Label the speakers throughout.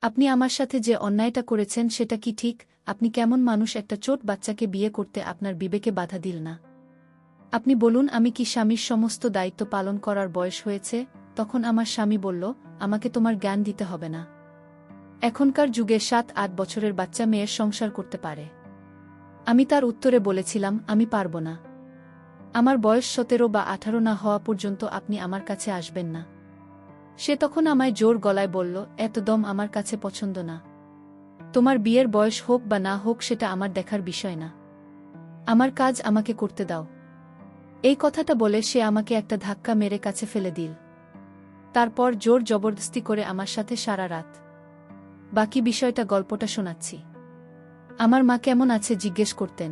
Speaker 1: আপনি আমার সাথে যে অন্যায়টা করেছেন সেটা কি ঠিক? আপনি কেমন মানুষ, একটা ছোট বাচ্চাকে বিয়ে করতে আপনার বিবেকে বাধা দিল না? আপনি বলুন, আমি কি স্বামীর সমস্ত দায়িত্ব পালন করার বয়স হয়েছে? তখন আমার স্বামী বলল, আমাকে তোমার জ্ঞান দিতে হবে না। এখনকার যুগে 7-8 বছরের বাচ্চা মেয়ের সংসার করতে পারে। আমি তার উত্তরে বলেছিলাম, আমি পারব না। আমার বয়স 17 বা 18 না হওয়া পর্যন্ত আপনি আমার কাছে আসবেন না। সে তখন আমায় জোর গলায় বলল, এত দম আমার কাছে পছন্দ না। তোমার বিয়ের বয়স হোক বা না হোক সেটা আমার দেখার বিষয় না। আমার কাজ আমাকে করতে দাও। এই কথাটা বলে সে আমাকে একটা ধাক্কা মেরে কাছে ফেলে দিল। তারপর জোর জবরদস্তি করে আমার সাথে সারা রাত। বাকি বিষয়টা গল্পটা শোনাচ্ছি। আমার মা কেমন আছে জিজ্ঞেস করতেন।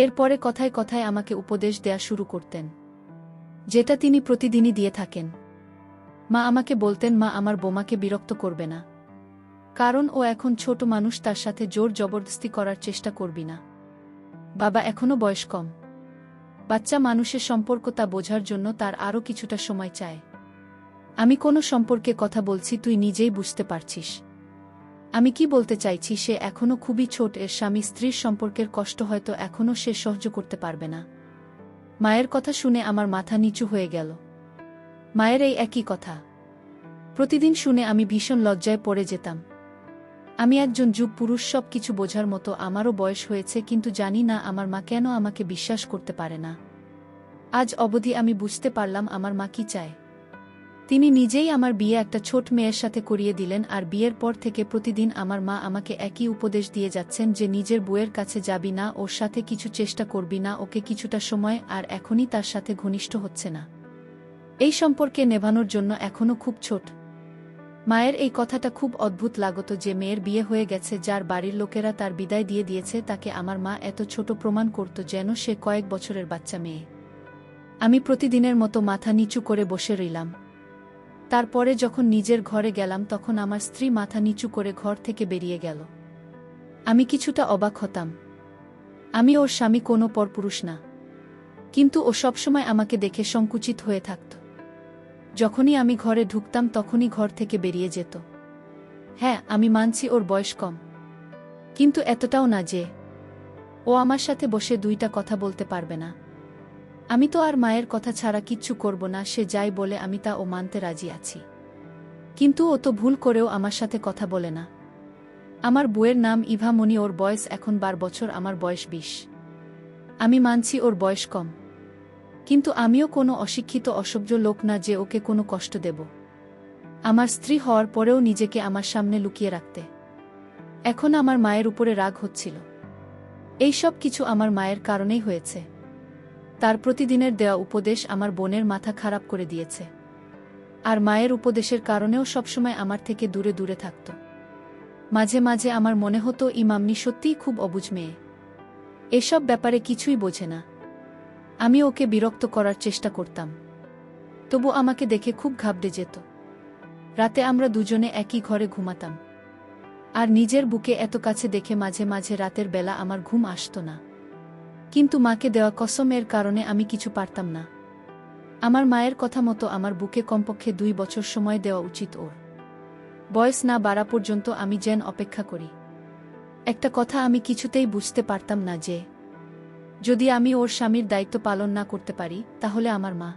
Speaker 1: এরপরে কথায় কথায় আমাকে উপদেশ দেয়া শুরু করতেন, যেটা তিনি প্রতিদিনই দিয়ে থাকেন। মা আমাকে বলতেন, মা আমার বোমাকে বিরক্ত করবে না, কারণ ও এখন ছোট মানুষ, তার সাথে জোর জবরদস্তি করার চেষ্টা করবি না। বাবা এখনো বয়স কম। বাচ্চা মানুষের সম্পর্ক তা বোঝার জন্য তার আরও কিছুটা সময় চায়। আমি কোনো সম্পর্কে কথা বলছি, তুই নিজেই বুঝতে পারছিস। আমি কি বলতে চাইছি, সে এখনও খুবই ছোট। এর স্বামী স্ত্রীর সম্পর্কের কষ্ট হয়তো এখনও সে সহ্য করতে পারবে না। মায়ের কথা শুনে আমার মাথা নিচু হয়ে গেল। মায়ের এই একই কথা প্রতিদিন শুনে আমি ভীষণ লজ্জায় পড়ে যেতাম। আমি একজন যুগ পুরুষ, সব কিছু বোঝার মতো আমারও বয়স হয়েছে, কিন্তু জানি না আমার মা কেন আমাকে বিশ্বাস করতে পারে না। আজ অবধি আমি বুঝতে পারলাম আমার মা কি চায়। তিনি নিজেই আমার বিয়ে একটা ছোট মেয়ের সাথে করিয়ে দিলেন, আর বিয়ের পর থেকে প্রতিদিন আমার মা আমাকে একই উপদেশ দিয়ে যাচ্ছেন যে নিজের বউয়ের কাছে যাবি না, ওর সাথে কিছু চেষ্টা করবি না, ওকে কিছুটা সময়, আর এখনই তার সাথে ঘনিষ্ঠ হচ্ছে না। এই সম্পর্কে নেভানোর জন্য এখনও খুব ছোট। মায়ের এই কথাটা খুব অদ্ভুত লাগত যে মেয়ের বিয়ে হয়ে গেছে, যার বাড়ির লোকেরা তার বিদায় দিয়ে দিয়েছে, তাকে আমার মা এত ছোট প্রমাণ করত যেন সে কয়েক বছরের বাচ্চা মেয়ে। আমি প্রতিদিনের মতো মাথা নিচু করে বসে রইলাম। তারপরে যখন নিজের ঘরে গেলাম তখন আমার স্ত্রী মাথা নিচু করে ঘর থেকে বেরিয়ে গেল। আমি কিছুটা অবাক হতাম। আমি ওর স্বামী, কোনো পরপুরুষ না, কিন্তু ও সবসময় আমাকে দেখে সংকুচিত হয়ে থাকত। যখনই আমি ঘরে ঢুকতাম তখনই ঘর থেকে বেরিয়ে যেত। হ্যাঁ, আমি মানছি ওর বয়স কম, কিন্তু এতটাও না যে ও আমার সাথে বসে দুইটা কথা বলতে পারবে না। আমি তো আর মায়ের কথা ছাড়া কিচ্ছু করব না, সে যাই বলে আমি তা ও মানতে রাজি আছি। কিন্তু ও তো ভুল করেও আমার সাথে কথা বলে না। আমার বউয়ের নাম ইভা মনি, ওর বয়স এখন 12 বছর, আমার বয়স 20। আমি মানছি ওর বয়স কম, কিন্তু আমিও কোনো অশিক্ষিত অসভ্য লোক না যে ওকে কোনো কষ্ট দেব। আমার স্ত্রী হওয়ার পরেও নিজেকে আমার সামনে লুকিয়ে রাখতে এখন আমার মায়ের উপরে রাগ হচ্ছিল। এই সব কিছু আমার মায়ের কারণেই হয়েছে। তার প্রতিদিনের দেওয়া উপদেশ আমার বোনের মাথা খারাপ করে দিয়েছে, আর মায়ের উপদেশের কারণেও সবসময় আমার থেকে দূরে দূরে থাকত। মাঝে মাঝে আমার মনে হতো ইমামনি সত্যিই খুব অবুঝ মেয়ে, এসব ব্যাপারে কিছুই বোঝে না। আমি ওকে বিরক্ত করার চেষ্টা করতাম, তবু আমাকে দেখে খুব ঘাবড়ে যেত। রাতে আমরা দুজনে একই ঘরে ঘুমাতাম, আর নিজের বুকে এত কাছে দেখে মাঝে মাঝে রাতের বেলা আমার ঘুম আসত না। কিন্তু মাকে দেওয়া কসমের কারণে আমি কিছু পারতাম না। আমার মায়ের কথা মতো আমার বুকে কমপক্ষে 2 বছর সময় দেওয়া উচিত। ওর বয়স না বাড়া পর্যন্ত আমি যেন অপেক্ষা করি। একটা কথা আমি কিছুতেই বুঝতে পারতাম না যে যদি আমি ওর স্বামীর দায়িত্ব পালন না করতে পারি, তাহলে আমার মা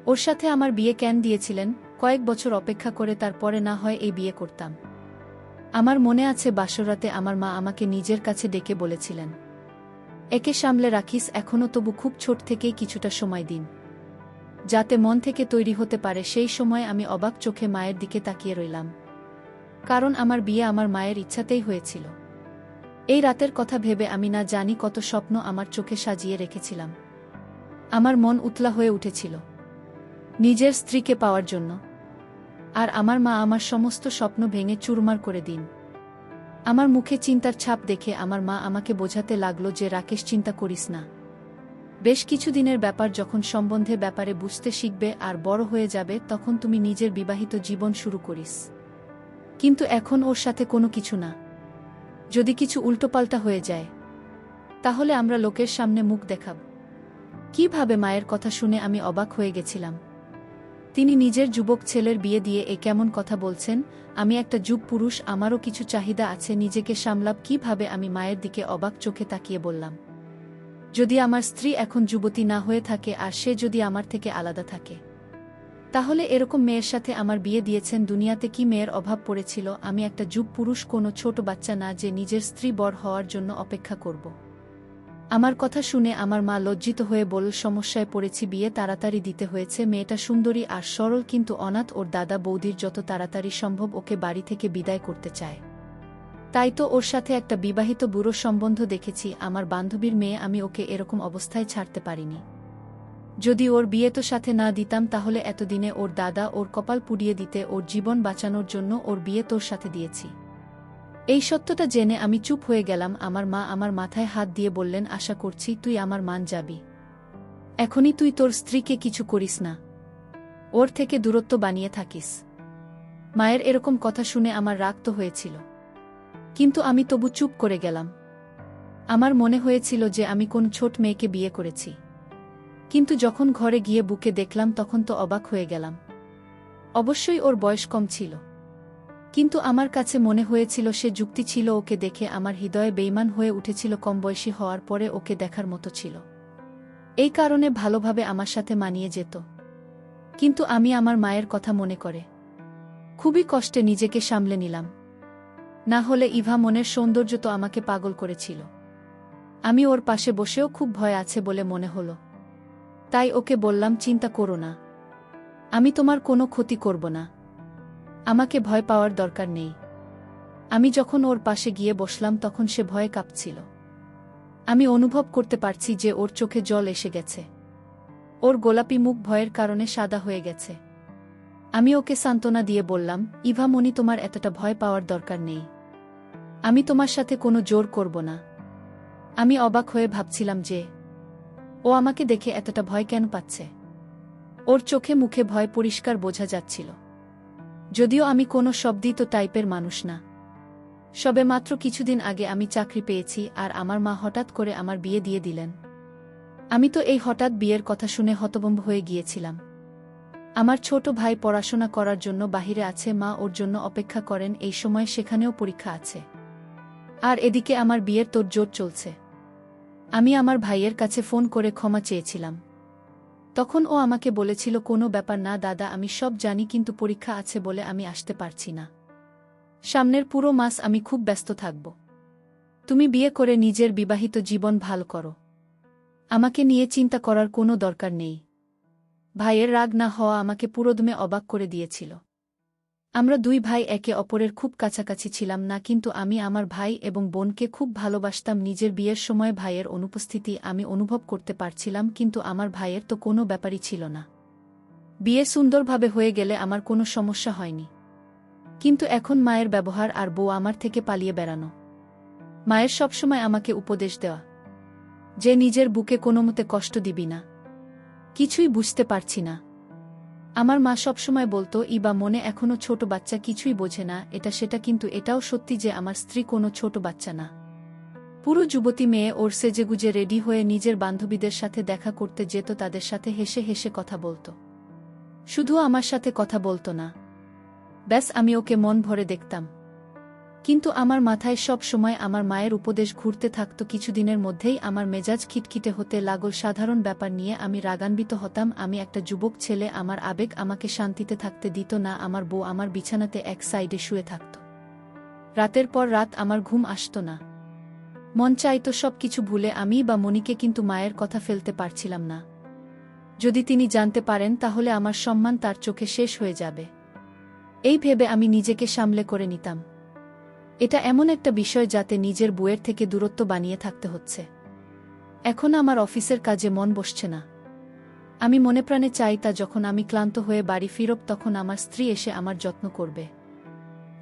Speaker 1: ওর সাথে আমার বিয়ে কেন দিয়েছিলেন। কয়েক বছর অপেক্ষা করে তারপরে না হয় এই বিয়ে করতাম। আমার মনে আছে বাসরাতে আমার মা আমাকে নিজের কাছে ডেকে বলেছিলেন, একে সামলে রাখিস, এখনও তবু খুব ছোট থেকেই কিছুটা সময় দিন, যাতে মন থেকে তৈরি হতে পারে। সেই সময় আমি অবাক চোখে মায়ের দিকে তাকিয়ে রইলাম, কারণ আমার বিয়ে আমার মায়ের ইচ্ছাতেই হয়েছিল। এই রাতের কথা ভেবে আমি না জানি কত স্বপ্ন আমার চোখে সাজিয়ে রেখেছিলাম। আমার মন উতলা হয়ে উঠেছিল নিজের স্ত্রীকে পাওয়ার জন্য, আর আমার মা আমার সমস্ত স্বপ্ন ভেঙে চুরমার করে দিন। আমার মুখে চিন্তার ছাপ দেখে আমার মা আমাকে বোঝাতে লাগলো যে রাকেশ, চিন্তা করিস না। বেশ কিছুদিনের ব্যাপার, যখন সম্বন্ধে ব্যাপারে বুঝতে শিখবে আর বড় হয়ে যাবে তখন তুমি নিজের বিবাহিত জীবন শুরু করিস। কিন্তু এখন ওর সাথে কোনো কিছু না। যদি কিছু উল্টোপাল্টা হয়ে যায় তাহলে আমরা লোকের সামনে মুখ দেখাব কিভাবে? মায়ের কথা শুনে আমি অবাক হয়ে গেছিলাম। তিনি নিজের যুবক ছেলের বিয়ে দিয়ে এ কেমন কথা বলছেন? আমি একটা যুগ পুরুষ, আমারও কিছু চাহিদা আছে, নিজেকে সামলাব কিভাবে? আমি মায়ের দিকে অবাক চোখে তাকিয়ে বললাম, যদি আমার স্ত্রী এখন যুবতী না হয়ে থাকে আর সে যদি আমার থেকে আলাদা থাকে, তাহলে এরকম মেয়ের সাথে আমার বিয়ে দিয়েছেন? দুনিয়াতে কি মেয়ের অভাব পড়েছিল? আমি একটা যুগ পুরুষ, কোনো ছোট বাচ্চা না যে নিজের স্ত্রী বর হওয়ার জন্য অপেক্ষা করব। আমার কথা শুনে আমার মা লজ্জিত হয়ে বলল, সমস্যায় পড়েছি, বিয়ে তাড়াতাড়ি দিতে হয়েছে। মেয়েটা সুন্দরী আর সরল কিন্তু অনাথ, ওর দাদা বৌদির যত তাড়াতাড়ি সম্ভব ওকে বাড়ি থেকে বিদায় করতে চায়। তাই তো ওর সাথে একটা বিবাহিত বুড়ো সম্বন্ধ দেখেছি, আমার বান্ধবীর মেয়ে, আমি ওকে এরকম অবস্থায় ছাড়তে পারিনি। যদি ওর বিয়ে তো সাথে না দিতাম তাহলে এতদিনে ওর দাদা ওর কপাল পুড়িয়ে দিতে, ওর জীবন বাঁচানোর জন্য ওর বিয়ে তোর সাথে দিয়েছি। এই সত্যটা জেনে আমি চুপ হয়ে গেলাম। আমার মা আমার মাথায় হাত দিয়ে বললেন, আশা করছি তুই আমার মান যাবি। এখনই তুই তোর স্ত্রীকে কিছু করিস না, ওর থেকে দূরত্ব বানিয়ে থাকিস। মায়ের এরকম কথা শুনে আমার রাগ তো হয়েছিল, কিন্তু আমি তবু চুপ করে গেলাম। আমার মনে হয়েছিল যে আমি কোন ছোট মেয়েকে বিয়ে করেছি, কিন্তু যখন ঘরে গিয়ে বুকে দেখলাম তখন তো অবাক হয়ে গেলাম। অবশ্যই ওর বয়স কম ছিল, কিন্তু আমার কাছে মনে হয়েছিল সে যুক্তি ছিল। ওকে দেখে আমার হৃদয়ে বেইমান হয়ে উঠেছিল। কম বয়সী হওয়ার পরে ওকে দেখার মতো ছিল, এই কারণে ভালোভাবে আমার সাথে মানিয়ে যেত। কিন্তু আমি আমার মায়ের কথা মনে করে খুবই কষ্টে নিজেকে সামলে নিলাম। না হলে ইভা মনের সৌন্দর্য তো আমাকে পাগল করেছিল। আমি ওর পাশে বসেও খুব ভয় আছে বলে মনে হলো, তাই ওকে বললাম, চিন্তা করো না, আমি তোমার কোনো ক্ষতি করব না, আমাকে ভয় পাওয়ার দরকার নেই। আমি যখন ওর পাশে গিয়ে বসলাম তখন সে ভয়ে কাঁপছিল। আমি অনুভব করতে পারছি যে ওর চোখে জল এসে গেছে, ওর গোলাপি মুখ ভয়ের কারণে সাদা হয়ে গেছে। আমি ওকে সান্ত্বনা দিয়ে বললাম, ইভা মনি, তোমার এতটা ভয় পাওয়ার দরকার নেই, আমি তোমার সাথে কোনো জোর করব না। আমি অবাক হয়ে ভাবছিলাম যে ও আমাকে দেখে এতটা ভয় কেন পাচ্ছে। ওর চোখে মুখে ভয় পরিষ্কার বোঝা যাচ্ছিল, যদিও আমি কোনো শব্দিত টাইপের মানুষ না। সবে মাত্র কিছুদিন আগে আমি চাকরি পেয়েছি আর আমার মা হঠাৎ করে আমার বিয়ে দিয়ে দিলেন। আমি তো এই হঠাৎ বিয়ের কথা শুনে হতভম্ব হয়ে গিয়েছিলাম। আমার ছোট ভাই পড়াশোনা করার জন্য বাহিরে আছে, মা ওর জন্য অপেক্ষা করেন, এই সময় সেখানেও পরীক্ষা আছে। আর এদিকে আমার বিয়ের তোড়জোড় চলছে। আমি আমার ভাইয়ের কাছে ফোন করে ক্ষমা চেয়েছিলাম। তখন ও আমাকে বলেছিল, কোনো ব্যাপার না দাদা, আমি সব জানি, কিন্তু পরীক্ষা আছে বলে আমি আসতে পারছি না। সামনের পুরো মাস আমি খুব ব্যস্ত থাকব। তুমি বিয়ে করে নিজের বিবাহিত জীবন ভালো করো, আমাকে নিয়ে চিন্তা করার কোনো দরকার নেই। ভাইয়ের রাগ না হওয়া আমাকে পুরোদমে অবাক করে দিয়েছিল। আমরা দুই ভাই একে অপরের খুব কাছাকাছি ছিলাম না, কিন্তু আমি আমার ভাই এবং বোনকে খুব ভালোবাসতাম। নিজের বিয়ের সময় ভাইয়ের অনুপস্থিতি আমি অনুভব করতে পারছিলাম, কিন্তু আমার ভাইয়ের তো কোনো ব্যাপারই ছিল না। বিয়ে সুন্দরভাবে হয়ে গেলে আমার কোনো সমস্যা হয়নি, কিন্তু এখন মায়ের ব্যবহার আর বউ আমার থেকে পালিয়ে বেড়ানো। মায়ের সবসময় আমাকে উপদেশ দেওয়া যে নিজের বুকে কোনোমতে কষ্ট দিবি না। কিছুই বুঝতে পারছি না। আমার মা সবসময় বলতো, ইবা মনে এখনো ছোট বাচ্চা, কিছুই বোঝে না এটা সেটা, কিন্তু এটাও সত্যি যে আমার স্ত্রী কোনো ছোট বাচ্চা না, পুরো যুবতী মেয়ে। ওর সেজেগুজে রেডি হয়ে নিজের বান্ধবীদের সাথে দেখা করতে যেত, তাদের সাথে হেসে হেসে কথা বলতো। শুধু আমার সাথে কথা বলতো না, ব্যাস আমি ওকে মন ভরে দেখতাম। কিন্তু আমার মাথায় সব সময় আমার মায়ের উপদেশ ঘুরতে থাকত। কিছুদিনের মধ্যেই আমার মেজাজ খিটখিটে হতে লাগল। সাধারণ ব্যাপার নিয়ে আমি রাগান্বিত হতাম। আমি একটা যুবক ছেলে, আমার আবেগ আমাকে শান্তিতে থাকতে দিত না। আমার বউ আমার বিছানাতে এক সাইডে শুয়ে থাকত। রাতের পর রাত আমার ঘুম আসত না। মন চাইতো সব কিছু ভুলে আমি বা মনিকে, কিন্তু মায়ের কথা ফেলতে পারছিলাম না। যদি তিনি জানতে পারেন তাহলে আমার সম্মান তার চোখে শেষ হয়ে যাবে, এই ভেবে আমি নিজেকে সামলে করে নিতাম। এটা এমন একটা বিষয় যাতে নিজের বউয়ের থেকে দূরত্ব বানিয়ে থাকতে হচ্ছে। এখন আমার অফিসের কাজে মন বসছে না। আমি মনে প্রাণে চাই তা যখন আমি ক্লান্ত হয়ে বাড়ি ফিরব তখন আমার স্ত্রী এসে আমার যত্ন করবে।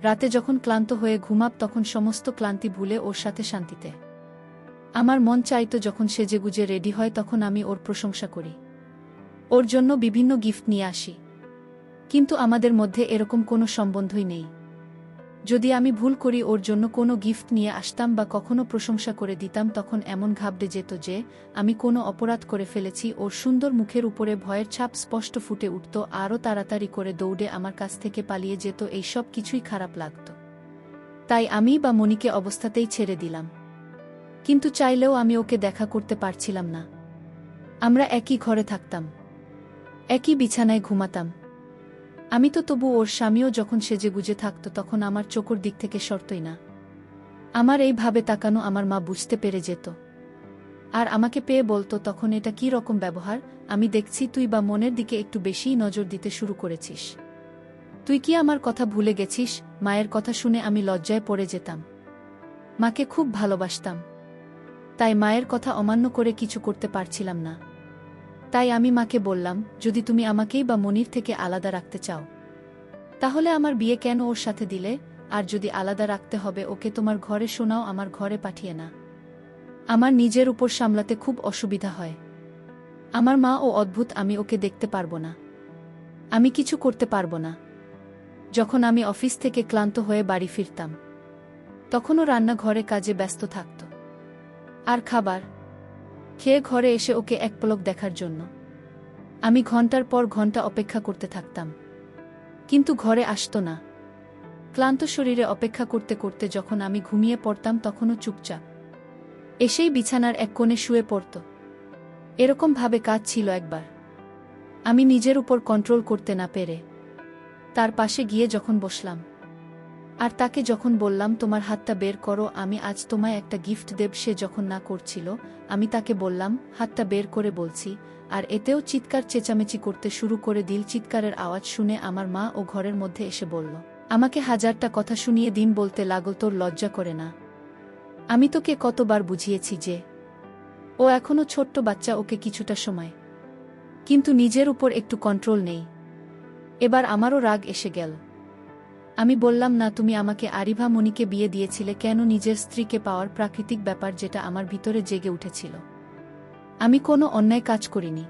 Speaker 1: রাতে যখন ক্লান্ত হয়ে ঘুমাব তখন সমস্ত ক্লান্তি ভুলে ওর সাথে শান্তিতে। আমার মন চাইতো যখন সেজেগুজে রেডি হয় তখন আমি ওর প্রশংসা করি, ওর জন্য বিভিন্ন গিফট নিয়ে আসি। কিন্তু আমাদের মধ্যে এরকম কোনো সম্বন্ধই নেই। যদি আমি ভুল করি ওর জন্য কোনো গিফট নিয়ে আসতাম বা কখনো প্রশংসা করে দিতাম তখন এমন ঘাবড়ে যেত যে আমি কোনো অপরাধ করে ফেলেছি। ওর সুন্দর মুখের উপরে ভয়ের ছাপ স্পষ্ট ফুটে উঠত, আরও তাড়াতাড়ি করে দৌড়ে আমার কাছ থেকে পালিয়ে যেত। এই সব কিছুই খারাপ লাগত। তাই আমি বা মনিকে অবস্থাতেই ছেড়ে দিলাম। কিন্তু চাইলেও আমি ওকে দেখা করতে পারছিলাম না। আমরা একই ঘরে থাকতাম, একই বিছানায় ঘুমাতাম। আমি তো তবু ওর স্বামীও যখন সেজেগুজে থাকত তখন আমার চোখের দিক থেকে সরতই না। আমার এইভাবে তাকানো আমার মা বুঝতে পেরে যেত, আর আমাকে পেয়ে বলতো, তখন এটা কী রকম ব্যবহার? আমি দেখছি তুই বা মনের দিকে একটু বেশিই নজর দিতে শুরু করেছিস। তুই কি আমার কথা ভুলে গেছিস? মায়ের কথা শুনে আমি লজ্জায় পড়ে যেতাম। মাকে খুব ভালোবাসতাম, তাই মায়ের কথা অমান্য করে কিছু করতে পারছিলাম না। তাই আমি মাকে বললাম, যদি তুমি আমাকেই বা মনির থেকে আলাদা রাখতে চাও তাহলে আমার বিয়ে কেন ওর সাথে দিলে? আর যদি আলাদা রাখতে হবে ওকে তোমার ঘরে শোনাও, আমার ঘরে পাঠিয়ে না। আমার নিজের উপর সামলাতে খুব অসুবিধা হয়। আমার মা ও অদ্ভুত, আমি ওকে দেখতে পারবো না, আমি কিছু করতে পারবো না। যখন আমি অফিস থেকে ক্লান্ত হয়ে বাড়ি ফিরতাম তখনও রান্নাঘরে কাজে ব্যস্ত থাকত, আর খাবার খেয়ে ঘরে এসে ওকে এক পলক দেখার জন্য আমি ঘন্টার পর ঘন্টা অপেক্ষা করতে থাকতাম, কিন্তু ঘরে আসতো না। ক্লান্ত শরীরে অপেক্ষা করতে করতে যখন আমি ঘুমিয়ে পড়তাম তখনও চুপচাপ এসেই বিছানার এক কোণে শুয়ে পড়ত। এরকম ভাবে কাজ ছিল একবার। আমি নিজের উপর কন্ট্রোল করতে না পেরে তার পাশে গিয়ে যখন বসলাম আর তাকে যখন বললাম, তোমার হাতটা বের করো, আমি আজ তোমায় একটা গিফট দেব, সে যখন না করছিল আমি তাকে বললাম, হাতটা বের করে বলছি, আর এতেও চিৎকার চেঁচামেচি করতে শুরু করে দিল। চিৎকারের আওয়াজ শুনে আমার মা ও ঘরের মধ্যে এসে বলল, আমাকে হাজারটা কথা শুনিয়ে দিন বলতে লাগল, তোর লজ্জা করে না? আমি তোকে কতবার বুঝিয়েছি যে ও এখনো ছোট্ট বাচ্চা, ওকে কিছুটা সময়, কিন্তু নিজের উপর একটু কন্ট্রোল নেই। এবার আমারও রাগ এসে গেল। আমি বললাম, না, তুমি আমাকে আরিভা মনিকে বিয়ে দিয়েছিলে কেন? নিজের স্ত্রীকে পাওয়ার প্রাকৃতিক ব্যাপার যেটা আমার ভিতরে জেগে উঠেছিল। আমি কোনো অন্যায় কাজ করিনি।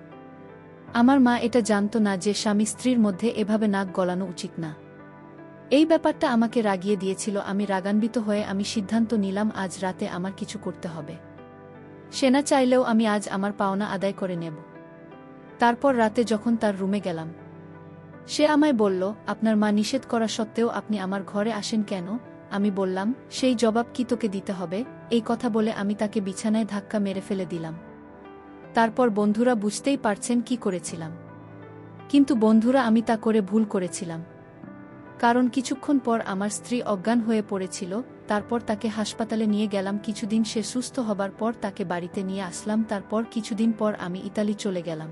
Speaker 1: আমার মা এটা জানতো না যে স্বামী স্ত্রীর মধ্যে এভাবে নাক গলানো উচিত না। এই ব্যাপারটা আমাকে রাগিয়ে দিয়েছিল। আমি রাগান্বিত হয়ে আমি সিদ্ধান্ত নিলাম আজ রাতে আমার কিছু করতে হবে। সে না চাইলেও আমি আজ আমার পাওনা আদায় করে নেব। তারপর রাতে যখন তার রুমে গেলাম সে আমায় বলল, আপনার মা নিষেধ করা সত্ত্বেও আপনি আমার ঘরে আসেন কেন? আমি বললাম, সেই জবাব কি তোকে দিতে হবে? এই কথা বলে আমি তাকে বিছানায় ধাক্কা মেরে ফেলে দিলাম। তারপর বন্ধুরা বুঝতেই পারছেন কি করেছিলাম। কিন্তু বন্ধুরা, আমি তা করে ভুল করেছিলাম। কারণ কিছুক্ষণ পর আমার স্ত্রী অজ্ঞান হয়ে পড়েছিল। তারপর তাকে হাসপাতালে নিয়ে গেলাম। কিছুদিন সে সুস্থ হবার পর তাকে বাড়িতে নিয়ে আসলাম। তারপর কিছুদিন পর আমি ইতালি চলে গেলাম।